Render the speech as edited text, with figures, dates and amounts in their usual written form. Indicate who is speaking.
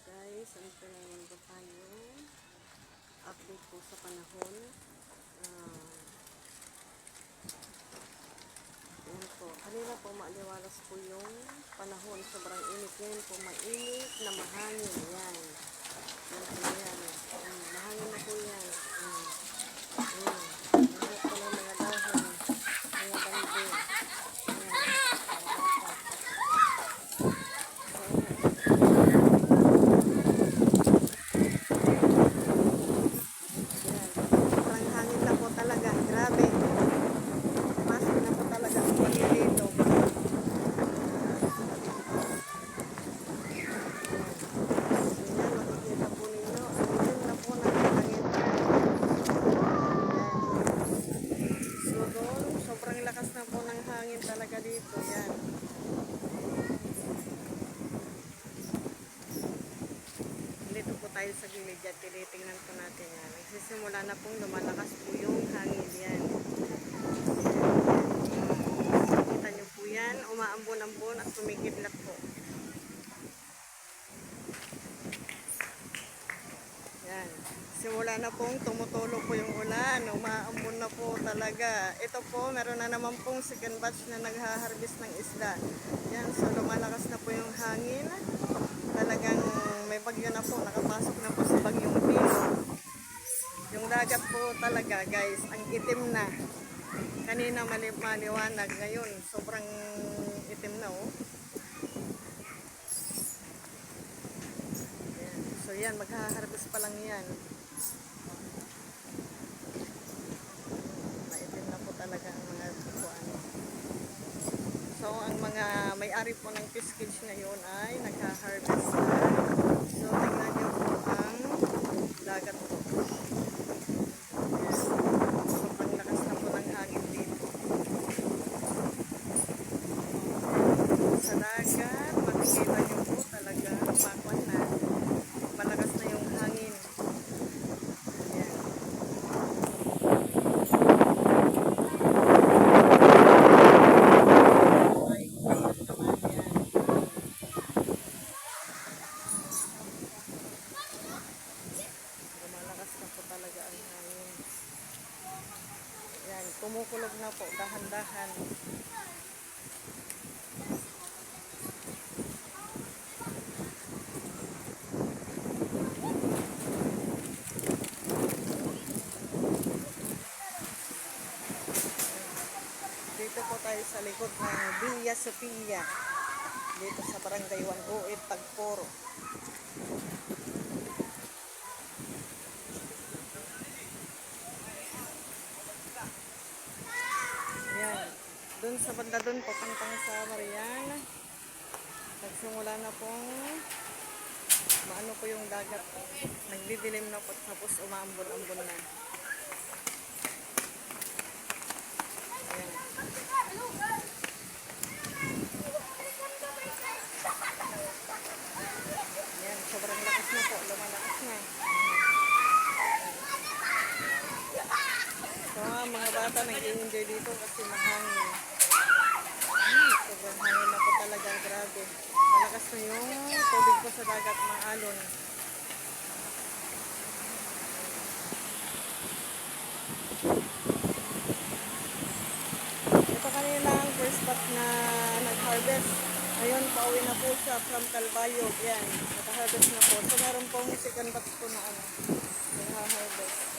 Speaker 1: guys, ito na naman po tayo. Update po sa panahon. Yan po. Kanina po maaliwalas po yung panahon. Sobrang init. Ngayon po mainit na mahangin. Yan. Yan po yan. Mahangin na po yan. Mahangin po ng mga dahon. Mga bandi. Lakas na po ng hangin talaga dito. Yan. Dito po tayo sa gilid yan. Tinitingnan po natin yan. Nagsisimula na pong lumalakas po yung hangin. Yan. Kita nyo po yan. Umaambon-ambon at tumikidlat po. Yan. Simula na pong tumutulo po yung ulan. Umaambon na po talaga. Ito po, meron na naman pong second batch na nagha-harvest ng isda. Yan, so lumalakas na po yung hangin. Talagang may bagyo na po. Nakapasok na po sa bagyong Pino. Yung dagat po talaga, guys, ang itim na. Kanina maliwanag. Ngayon, sobrang itim na, oh. Yan. So yan, magha-harvest pa lang yan. Talaga ang mga tukuan. So ang mga may-ari po ng fish cage ngayon ay nagha-harvest na. So tingnan niyo po ang dagat po. Sobrang lakas na po ng hangin dito. Sa dagat, makikita niyo po talaga pakwan na. Malakas na yung hangin. Talaga ang hangin. Yan, kumukulog na po, dahan-dahan. Dito po tayo sa likod ng Villa Sofia. Dito sa Barangay 108, Tagporo. Doon sa banda doon, papuntang sa Mariana. Nagsimula na pong maano po yung dagat. Nagdidilim na po, tapos umaambon-ambon na. Ayan. Ayan, sobrang lakas na po. Lumalakas na. So, mga bata nag-enjoy dito kasi mahangin. Sobrang hangin na po talaga, grabe. Malakas na yung tubig po sa dagat, mga alon. Ito kanina ang first batch na nag-harvest. Ngayon, pauwi na po siya from Calbayog. Yan, nag-harvest na po. So, meron pong second batch po na nag-harvest.